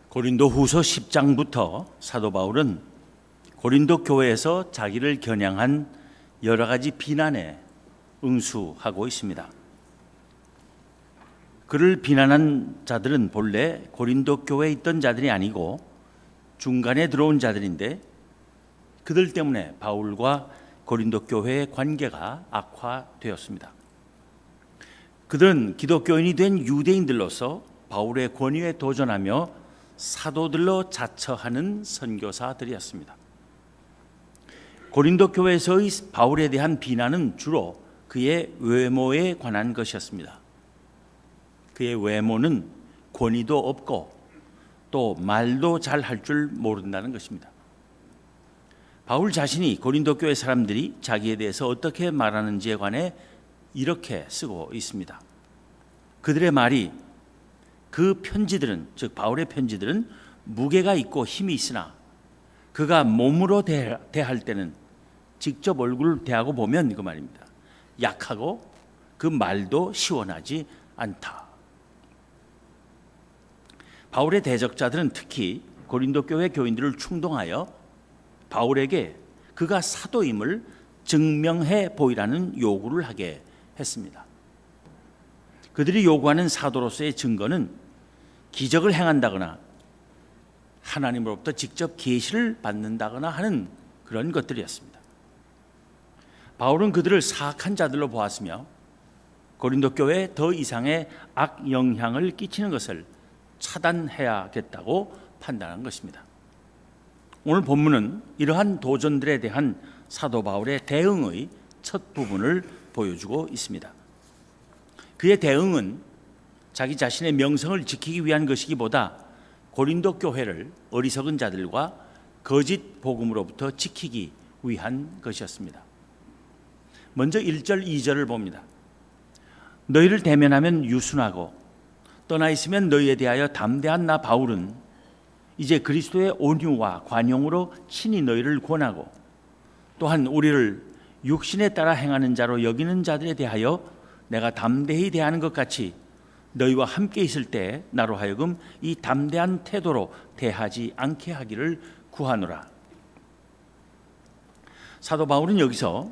고린도후서 10장부터 사도 바울은 고린도 교회에서 자기를 겨냥한 여러 가지 비난에 응수하고 있습니다. 그를 비난한 자들은 본래 고린도 교회에 있던 자들이 아니고 중간에 들어온 자들인데 그들 때문에 바울과 고린도 교회의 관계가 악화되었습니다. 그들은 기독교인이 된 유대인들로서 바울의 권위에 도전하며 사도들로 자처하는 선교사들이었습니다. 고린도 교회에서의 바울에 대한 비난은 주로 그의 외모에 관한 것이었습니다. 그의 외모는 권위도 없고 또 말도 잘 할 줄 모른다는 것입니다. 바울 자신이 고린도 교회 사람들이 자기에 대해서 어떻게 말하는지에 관해 이렇게 쓰고 있습니다. 그들의 말이 그 편지들은, 즉 바울의 편지들은 무게가 있고 힘이 있으나 그가 몸으로 대할 때는 직접 얼굴을 대하고 보면 그 말입니다. 약하고 그 말도 시원하지 않다. 바울의 대적자들은 특히 고린도 교회 교인들을 충동하여 바울에게 그가 사도임을 증명해 보이라는 요구를 하게 했습니다. 그들이 요구하는 사도로서의 증거는 기적을 행한다거나 하나님으로부터 직접 계시를 받는다거나 하는 그런 것들이었습니다. 바울은 그들을 사악한 자들로 보았으며 고린도 교회에 더 이상의 악 영향을 끼치는 것을 차단해야겠다고 판단한 것입니다. 오늘 본문은 이러한 도전들에 대한 사도 바울의 대응의 첫 부분을 보여주고 있습니다. 그의 대응은 자기 자신의 명성을 지키기 위한 것이기보다 고린도 교회를 어리석은 자들과 거짓 복음으로부터 지키기 위한 것이었습니다. 먼저 1절, 2절을 봅니다. 너희를 대면하면 유순하고 떠나 있으면 너희에 대하여 담대한 나 바울은 이제 그리스도의 온유와 관용으로 친히 너희를 권하고 또한 우리를 육신에 따라 행하는 자로 여기는 자들에 대하여 내가 담대히 대하는 것 같이 너희와 함께 있을 때 나로 하여금 이 담대한 태도로 대하지 않게 하기를 구하노라. 사도 바울은 여기서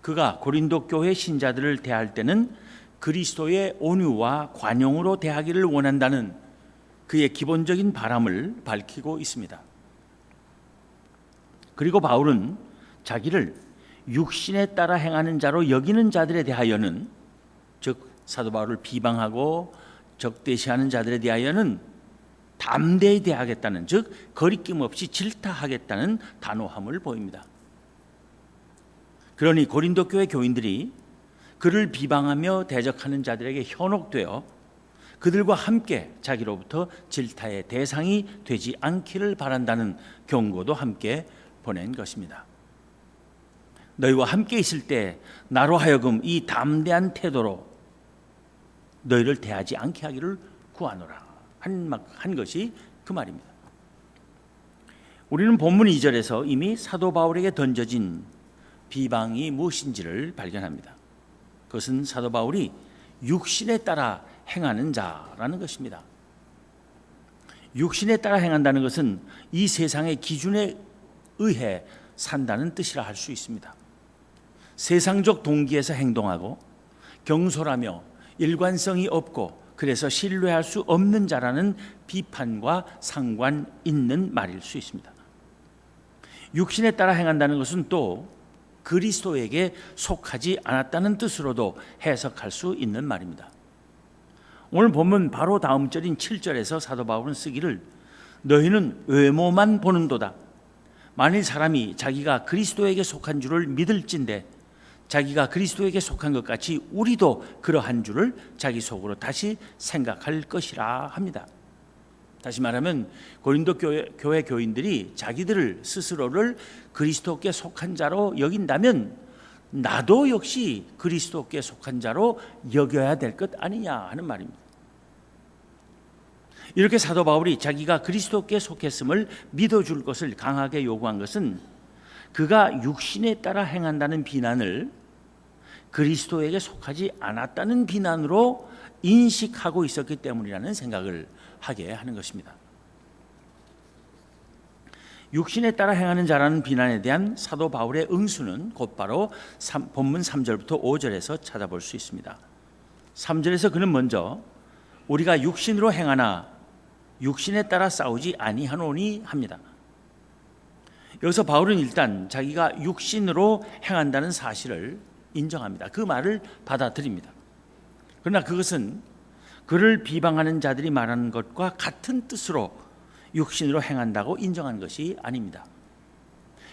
그가 고린도 교회 신자들을 대할 때는 그리스도의 온유와 관용으로 대하기를 원한다는 그의 기본적인 바람을 밝히고 있습니다. 그리고 바울은 자기를 육신에 따라 행하는 자로 여기는 자들에 대하여는, 즉 사도 바울을 비방하고 적대시하는 자들에 대하여는 담대히 대하겠다는, 즉 거리낌 없이 질타하겠다는 단호함을 보입니다. 그러니 고린도 교회 교인들이 그를 비방하며 대적하는 자들에게 현혹되어 그들과 함께 자기로부터 질타의 대상이 되지 않기를 바란다는 경고도 함께 보낸 것입니다. 너희와 함께 있을 때 나로 하여금 이 담대한 태도로 너희를 대하지 않게 하기를 구하노라 한 것이 그 말입니다. 우리는 본문 2절에서 이미 사도 바울에게 던져진 비방이 무엇인지를 발견합니다. 그것은 사도 바울이 육신에 따라 행하는 자라는 것입니다. 육신에 따라 행한다는 것은 이 세상의 기준에 의해 산다는 뜻이라 할 수 있습니다. 세상적 동기에서 행동하고 경솔하며 일관성이 없고 그래서 신뢰할 수 없는 자라는 비판과 상관 있는 말일 수 있습니다. 육신에 따라 행한다는 것은 또 그리스도에게 속하지 않았다는 뜻으로도 해석할 수 있는 말입니다. 오늘 본문 바로 다음 절인 7절에서 사도 바울은 쓰기를 너희는 외모만 보는도다. 만일 사람이 자기가 그리스도에게 속한 줄을 믿을진대 자기가 그리스도에게 속한 것 같이 우리도 그러한 줄을 자기 속으로 다시 생각할 것이라 합니다. 다시 말하면 고린도 교회 교인들이 자기들을 스스로를 그리스도께 속한 자로 여긴다면 나도 역시 그리스도께 속한 자로 여겨야 될 것 아니냐 하는 말입니다. 이렇게 사도 바울이 자기가 그리스도께 속했음을 믿어줄 것을 강하게 요구한 것은 그가 육신에 따라 행한다는 비난을 그리스도에게 속하지 않았다는 비난으로 인식하고 있었기 때문이라는 생각을 하게 하는 것입니다. 육신에 따라 행하는 자라는 비난에 대한 사도 바울의 응수는 곧바로 본문 3절부터 5절에서 찾아볼 수 있습니다. 3절에서 그는 먼저 우리가 육신으로 행하나 육신에 따라 싸우지 아니하노니 합니다. 여기서 바울은 일단 자기가 육신으로 행한다는 사실을 인정합니다. 그 말을 받아들입니다. 그러나 그것은 그를 비방하는 자들이 말하는 것과 같은 뜻으로 육신으로 행한다고 인정한 것이 아닙니다.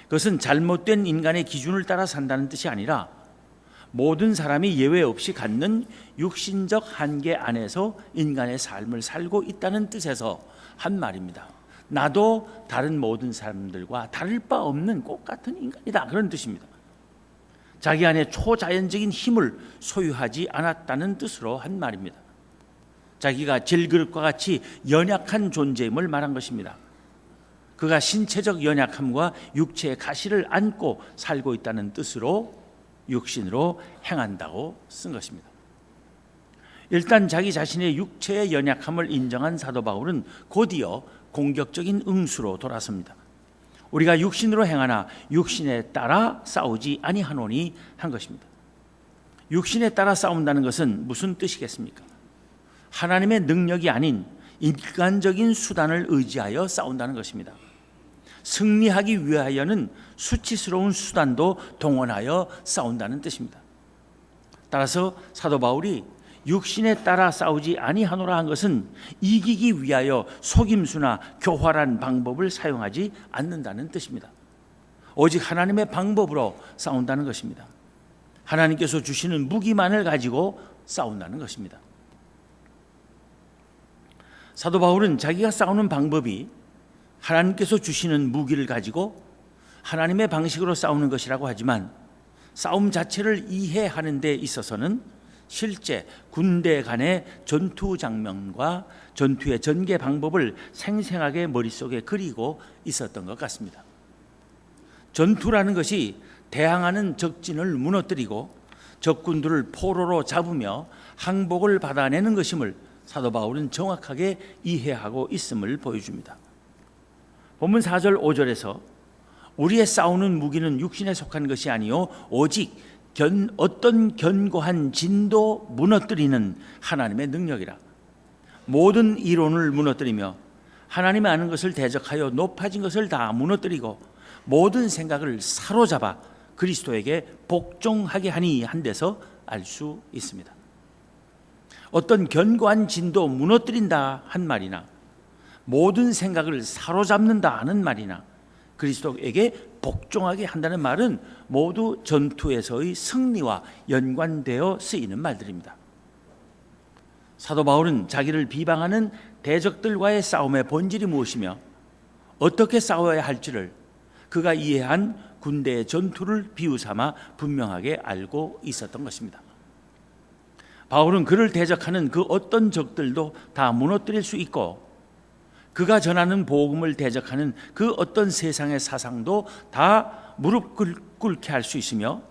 그것은 잘못된 인간의 기준을 따라 산다는 뜻이 아니라 모든 사람이 예외 없이 갖는 육신적 한계 안에서 인간의 삶을 살고 있다는 뜻에서 한 말입니다. 나도 다른 모든 사람들과 다를 바 없는 똑같은 인간이다, 그런 뜻입니다. 자기 안에 초자연적인 힘을 소유하지 않았다는 뜻으로 한 말입니다. 자기가 질그릇과 같이 연약한 존재임을 말한 것입니다. 그가 신체적 연약함과 육체의 가시를 안고 살고 있다는 뜻으로 육신으로 행한다고 쓴 것입니다. 일단 자기 자신의 육체의 연약함을 인정한 사도 바울은 곧이어 공격적인 응수로 돌아섭니다. 우리가 육신으로 행하나 육신에 따라 싸우지 아니하노니 한 것입니다. 육신에 따라 싸운다는 것은 무슨 뜻이겠습니까? 하나님의 능력이 아닌 인간적인 수단을 의지하여 싸운다는 것입니다. 승리하기 위하여는 수치스러운 수단도 동원하여 싸운다는 뜻입니다. 따라서 사도 바울이 육신에 따라 싸우지 아니하노라 한 것은 이기기 위하여 속임수나 교활한 방법을 사용하지 않는다는 뜻입니다. 오직 하나님의 방법으로 싸운다는 것입니다. 하나님께서 주시는 무기만을 가지고 싸운다는 것입니다. 사도 바울은 자기가 싸우는 방법이 하나님께서 주시는 무기를 가지고 하나님의 방식으로 싸우는 것이라고 하지만 싸움 자체를 이해하는 데 있어서는 실제 군대 간의 전투 장면과 전투의 전개 방법을 생생하게 머릿속에 그리고 있었던 것 같습니다. 전투라는 것이 대항하는 적진을 무너뜨리고 적군들을 포로로 잡으며 항복을 받아내는 것임을 사도 바울은 정확하게 이해하고 있음을 보여줍니다. 본문 4절 5절에서 우리의 싸우는 무기는 육신에 속한 것이 아니요 오직 어떤 견고한 진도 무너뜨리는 하나님의 능력이라. 모든 이론을 무너뜨리며 하나님의 아는 것을 대적하여 높아진 것을 다 무너뜨리고 모든 생각을 사로잡아 그리스도에게 복종하게 하니 한 데서 알 수 있습니다. 어떤 견고한 진도 무너뜨린다 한 말이나 모든 생각을 사로잡는다 하는 말이나 그리스도에게 복종하게 한다는 말은 모두 전투에서의 승리와 연관되어 쓰이는 말들입니다. 사도 바울은 자기를 비방하는 대적들과의 싸움의 본질이 무엇이며 어떻게 싸워야 할지를 그가 이해한 군대의 전투를 비유삼아 분명하게 알고 있었던 것입니다. 바울은 그를 대적하는 그 어떤 적들도 다 무너뜨릴 수 있고 그가 전하는 복음을 대적하는 그 어떤 세상의 사상도 다 무릎 꿇게 할 수 있으며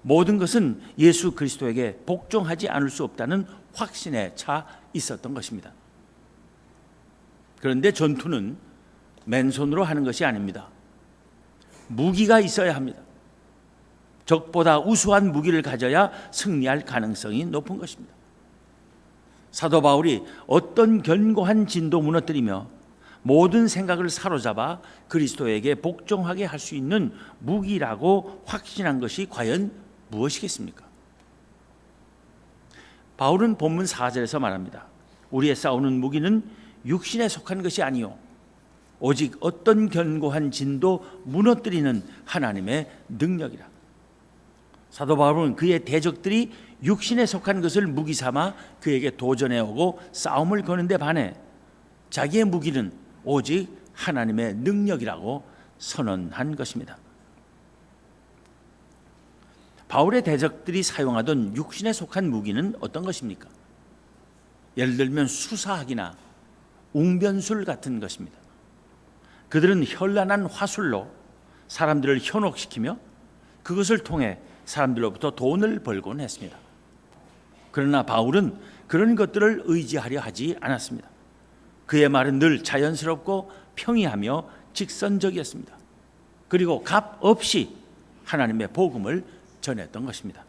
모든 것은 예수 그리스도에게 복종하지 않을 수 없다는 확신에 차 있었던 것입니다. 그런데 전투는 맨손으로 하는 것이 아닙니다. 무기가 있어야 합니다. 적보다 우수한 무기를 가져야 승리할 가능성이 높은 것입니다. 사도 바울이 어떤 견고한 진도 무너뜨리며 모든 생각을 사로잡아 그리스도에게 복종하게 할 수 있는 무기라고 확신한 것이 과연 무엇이겠습니까? 바울은 본문 4절에서 말합니다. 우리의 싸우는 무기는 육신에 속한 것이 아니요 오직 어떤 견고한 진도 무너뜨리는 하나님의 능력이라. 사도 바울은 그의 대적들이 육신에 속한 것을 무기 삼아 그에게 도전해오고 싸움을 거는데 반해 자기의 무기는 오직 하나님의 능력이라고 선언한 것입니다. 바울의 대적들이 사용하던 육신에 속한 무기는 어떤 것입니까? 예를 들면 수사학이나 웅변술 같은 것입니다. 그들은 현란한 화술로 사람들을 현혹시키며 그것을 통해 사람들로부터 돈을 벌곤 했습니다. 그러나 바울은 그런 것들을 의지하려 하지 않았습니다. 그의 말은 늘 자연스럽고 평이하며 직선적이었습니다. 그리고 값 없이 하나님의 복음을 전했던 것입니다.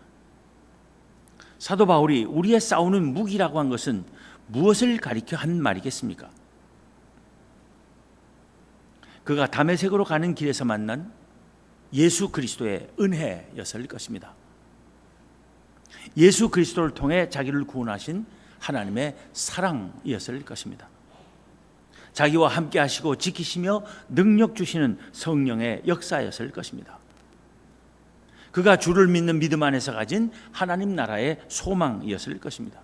사도 바울이 우리의 싸우는 무기라고 한 것은 무엇을 가리켜 한 말이겠습니까? 그가 다메섹으로 가는 길에서 만난 예수 그리스도의 은혜였을 것입니다. 예수 그리스도를 통해 자기를 구원하신 하나님의 사랑이었을 것입니다. 자기와 함께 하시고 지키시며 능력 주시는 성령의 역사였을 것입니다. 그가 주를 믿는 믿음 안에서 가진 하나님 나라의 소망이었을 것입니다.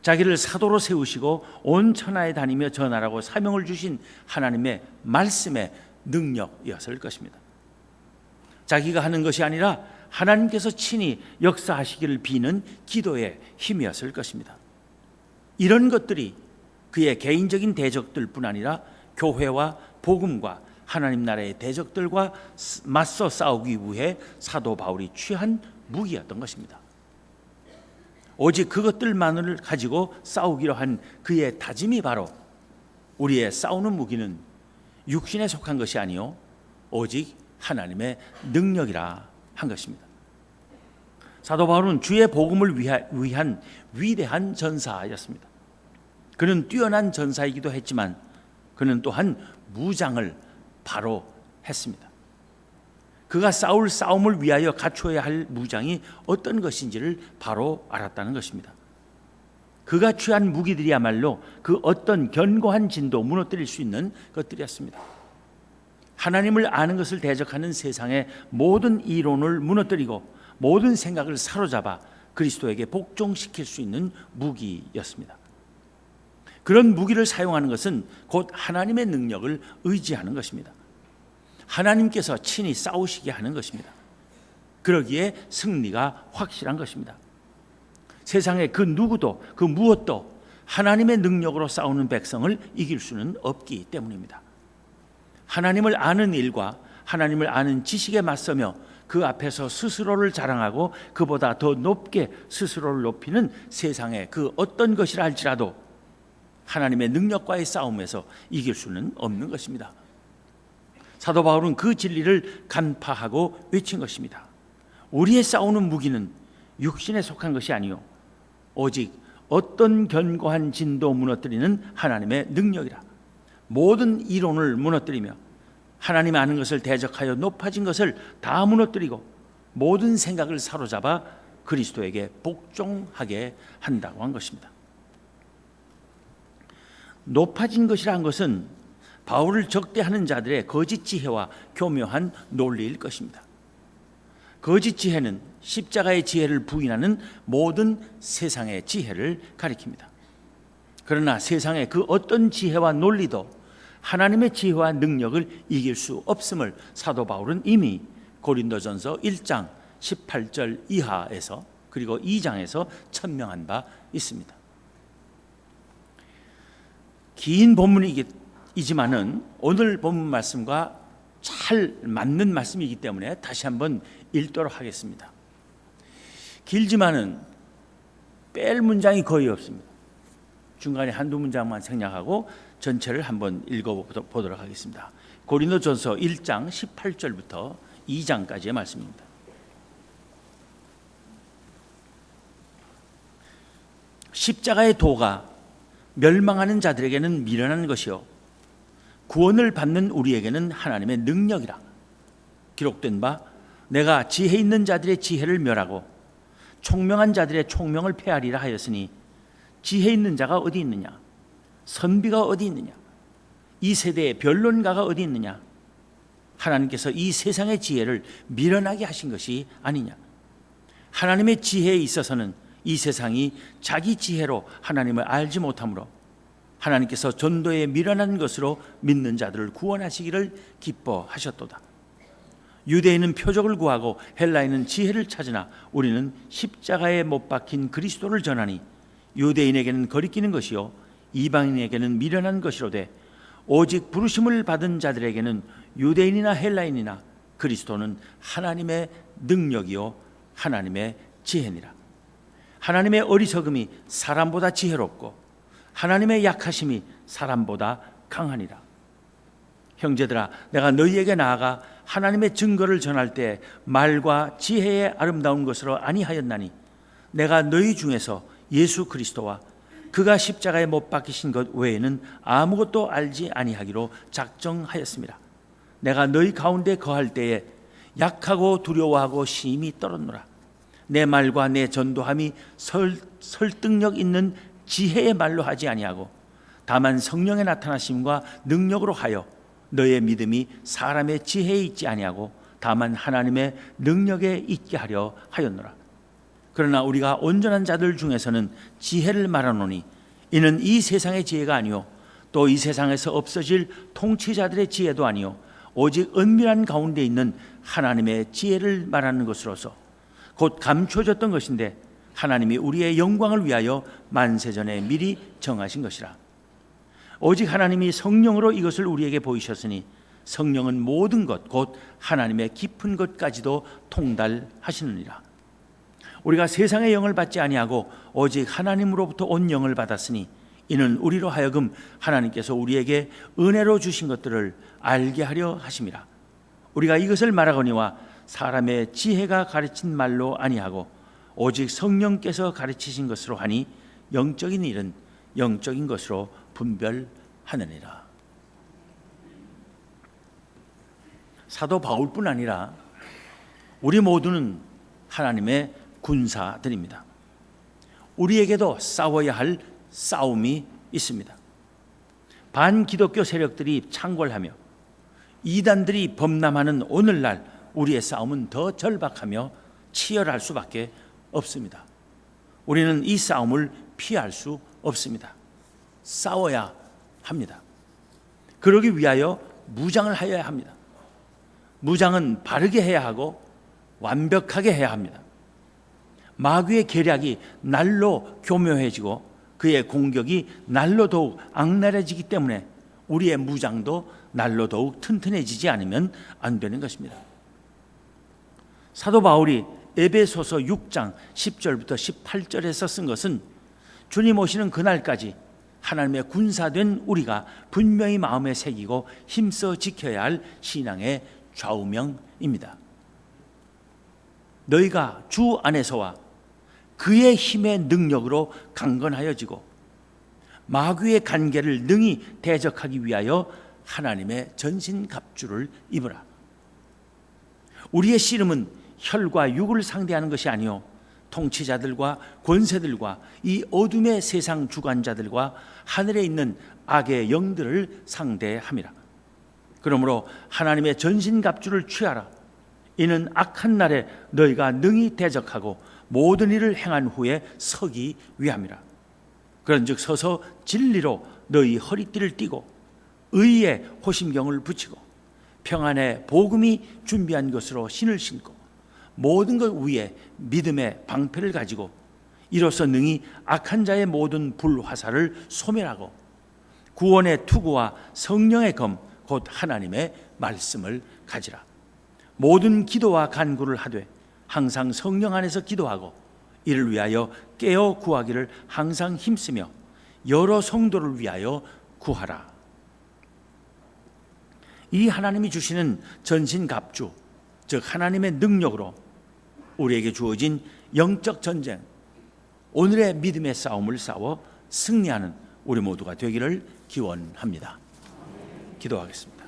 자기를 사도로 세우시고 온 천하에 다니며 전하라고 사명을 주신 하나님의 말씀의 능력이었을 것입니다. 자기가 하는 것이 아니라 하나님께서 친히 역사하시기를 비는 기도의 힘이었을 것입니다. 이런 것들이 그의 개인적인 대적들뿐 아니라 교회와 복음과 하나님 나라의 대적들과 맞서 싸우기 위해 사도 바울이 취한 무기였던 것입니다. 오직 그것들만을 가지고 싸우기로 한 그의 다짐이 바로 우리의 싸우는 무기는 육신에 속한 것이 아니요 오직 하나님의 능력이라 한 것입니다. 사도 바울은 주의 복음을 위한 위대한 전사였습니다. 그는 뛰어난 전사이기도 했지만 그는 또한 무장을 바로 했습니다. 그가 싸울 싸움을 위하여 갖추어야 할 무장이 어떤 것인지를 바로 알았다는 것입니다. 그가 취한 무기들이야말로 그 어떤 견고한 진도 무너뜨릴 수 있는 것들이었습니다. 하나님을 아는 것을 대적하는 세상의 모든 이론을 무너뜨리고 모든 생각을 사로잡아 그리스도에게 복종시킬 수 있는 무기였습니다. 그런 무기를 사용하는 것은 곧 하나님의 능력을 의지하는 것입니다. 하나님께서 친히 싸우시게 하는 것입니다. 그러기에 승리가 확실한 것입니다. 세상의 그 누구도 그 무엇도 하나님의 능력으로 싸우는 백성을 이길 수는 없기 때문입니다. 하나님을 아는 일과 하나님을 아는 지식에 맞서며 그 앞에서 스스로를 자랑하고 그보다 더 높게 스스로를 높이는 세상의 그 어떤 것이라 할지라도 하나님의 능력과의 싸움에서 이길 수는 없는 것입니다. 사도 바울은 그 진리를 간파하고 외친 것입니다. 우리의 싸우는 무기는 육신에 속한 것이 아니요 오직 어떤 견고한 진도 무너뜨리는 하나님의 능력이라. 모든 이론을 무너뜨리며 하나님 아는 것을 대적하여 높아진 것을 다 무너뜨리고 모든 생각을 사로잡아 그리스도에게 복종하게 한다고 한 것입니다. 높아진 것이라는 것은 바울을 적대하는 자들의 거짓 지혜와 교묘한 논리일 것입니다. 거짓 지혜는 십자가의 지혜를 부인하는 모든 세상의 지혜를 가리킵니다. 그러나 세상의 그 어떤 지혜와 논리도 하나님의 지혜와 능력을 이길 수 없음을 사도 바울은 이미 고린도전서 1장 18절 이하에서 그리고 2장에서 천명한 바 있습니다. 긴 본문이지만은 오늘 본문 말씀과 잘 맞는 말씀이기 때문에 다시 한번 읽도록 하겠습니다. 길지만은 뺄 문장이 거의 없습니다. 중간에 한두 문장만 생략하고 전체를 한번 읽어보도록 하겠습니다. 고린도전서 1장 18절부터 2장까지의 말씀입니다. 십자가의 도가 멸망하는 자들에게는 미련한 것이요 구원을 받는 우리에게는 하나님의 능력이라. 기록된 바 내가 지혜 있는 자들의 지혜를 멸하고 총명한 자들의 총명을 폐하리라 하였으니 지혜 있는 자가 어디 있느냐? 선비가 어디 있느냐? 이 세대의 변론가가 어디 있느냐? 하나님께서 이 세상의 지혜를 미련하게 하신 것이 아니냐? 하나님의 지혜에 있어서는 이 세상이 자기 지혜로 하나님을 알지 못하므로 하나님께서 전도에 미련한 것으로 믿는 자들을 구원하시기를 기뻐하셨도다. 유대인은 표적을 구하고 헬라인은 지혜를 찾으나 우리는 십자가에 못 박힌 그리스도를 전하니 유대인에게는 거리끼는 것이요 이방인에게는 미련한 것이로되 오직 부르심을 받은 자들에게는 유대인이나 헬라인이나 그리스도는 하나님의 능력이요 하나님의 지혜니라. 하나님의 어리석음이 사람보다 지혜롭고 하나님의 약하심이 사람보다 강하니라. 형제들아, 내가 너희에게 나아가 하나님의 증거를 전할 때 말과 지혜의 아름다운 것으로 아니하였나니 내가 너희 중에서 예수 그리스도와 그가 십자가에 못 박히신 것 외에는 아무것도 알지 아니하기로 작정하였습니다. 내가 너희 가운데 거할 때에 약하고 두려워하고 심히 떨었노라. 내 말과 내 전도함이 설득력 있는 지혜의 말로 하지 아니하고 다만 성령의 나타나심과 능력으로 하여 너의 믿음이 사람의 지혜에 있지 아니하고 다만 하나님의 능력에 있게 하려 하였노라. 그러나 우리가 온전한 자들 중에서는 지혜를 말하노니 이는 이 세상의 지혜가 아니요 또 이 세상에서 없어질 통치자들의 지혜도 아니요 오직 은밀한 가운데 있는 하나님의 지혜를 말하는 것으로서 곧 감춰졌던 것인데 하나님이 우리의 영광을 위하여 만세전에 미리 정하신 것이라. 오직 하나님이 성령으로 이것을 우리에게 보이셨으니 성령은 모든 것 곧 하나님의 깊은 것까지도 통달하시느니라. 우리가 세상의 영을 받지 아니하고 오직 하나님으로부터 온 영을 받았으니 이는 우리로 하여금 하나님께서 우리에게 은혜로 주신 것들을 알게 하려 하심이라. 우리가 이것을 말하거니와 사람의 지혜가 가르친 말로 아니하고 오직 성령께서 가르치신 것으로 하니 영적인 일은 영적인 것으로 분별하느니라. 사도 바울뿐 아니라 우리 모두는 하나님의 군사들입니다. 우리에게도 싸워야 할 싸움이 있습니다. 반기독교 세력들이 창궐하며 이단들이 범람하는 오늘날 우리의 싸움은 더 절박하며 치열할 수밖에 없습니다. 우리는 이 싸움을 피할 수 없습니다. 싸워야 합니다. 그러기 위하여 무장을 하여야 합니다. 무장은 바르게 해야 하고 완벽하게 해야 합니다. 마귀의 계략이 날로 교묘해지고 그의 공격이 날로 더욱 악랄해지기 때문에 우리의 무장도 날로 더욱 튼튼해지지 않으면 안 되는 것입니다. 사도 바울이 에베소서 6장 10절부터 18절에서 쓴 것은 주님 오시는 그날까지 하나님의 군사된 우리가 분명히 마음에 새기고 힘써 지켜야 할 신앙의 좌우명입니다. 너희가 주 안에서와 그의 힘의 능력으로 강건하여지고 마귀의 간계를 능히 대적하기 위하여 하나님의 전신갑주를 입으라. 우리의 씨름은 혈과 육을 상대하는 것이 아니요 통치자들과 권세들과 이 어둠의 세상 주관자들과 하늘에 있는 악의 영들을 상대함이라. 그러므로 하나님의 전신갑주를 취하라. 이는 악한 날에 너희가 능히 대적하고 모든 일을 행한 후에 서기 위함이라. 그런즉 서서 진리로 너희 허리띠를 띠고 의의 호심경을 붙이고 평안의 복음이 준비한 것으로 신을 신고 모든 것 위에 믿음의 방패를 가지고 이로써 능히 악한 자의 모든 불화살을 소멸하고 구원의 투구와 성령의 검 곧 하나님의 말씀을 가지라. 모든 기도와 간구를 하되 항상 성령 안에서 기도하고 이를 위하여 깨어 구하기를 항상 힘쓰며 여러 성도를 위하여 구하라. 이 하나님이 주시는 전신갑주, 즉 하나님의 능력으로 우리에게 주어진 영적 전쟁, 오늘의 믿음의 싸움을 싸워 승리하는 우리 모두가 되기를 기원합니다. 기도하겠습니다.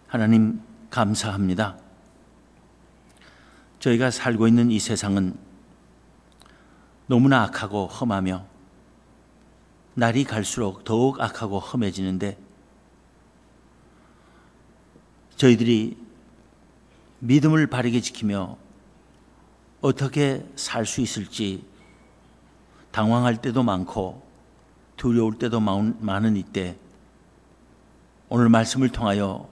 하나님 감사합니다. 저희가 살고 있는 이 세상은 너무나 악하고 험하며 날이 갈수록 더욱 악하고 험해지는데 저희들이 믿음을 바르게 지키며 어떻게 살 수 있을지 당황할 때도 많고 두려울 때도 많은 이때 오늘 말씀을 통하여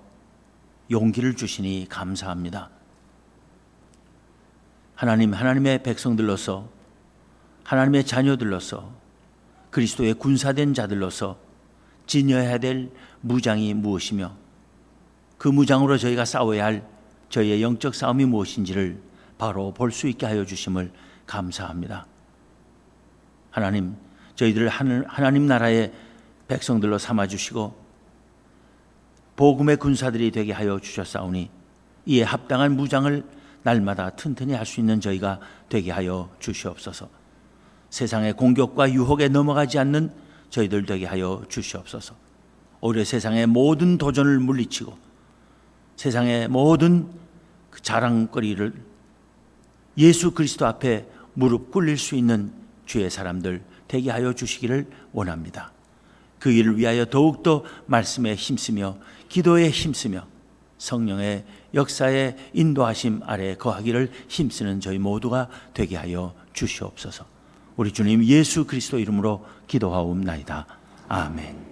용기를 주시니 감사합니다. 하나님, 하나님의 백성들로서 하나님의 자녀들로서 그리스도의 군사된 자들로서 지녀야 될 무장이 무엇이며 그 무장으로 저희가 싸워야 할 저희의 영적 싸움이 무엇인지를 바로 볼 수 있게 하여 주심을 감사합니다. 하나님, 저희들을 하나님 나라의 백성들로 삼아주시고 복음의 군사들이 되게 하여 주셨사오니 이에 합당한 무장을 날마다 튼튼히 할 수 있는 저희가 되게 하여 주시옵소서. 세상의 공격과 유혹에 넘어가지 않는 저희들 되게 하여 주시옵소서. 오히려 세상의 모든 도전을 물리치고 세상의 모든 그 자랑거리를 예수 그리스도 앞에 무릎 꿇릴 수 있는 주의 사람들 되게 하여 주시기를 원합니다. 그 일을 위하여 더욱더 말씀에 힘쓰며 기도에 힘쓰며 성령의 역사의 인도하심 아래 거하기를 힘쓰는 저희 모두가 되게 하여 주시옵소서. 우리 주님 예수 그리스도 이름으로 기도하옵나이다. 아멘.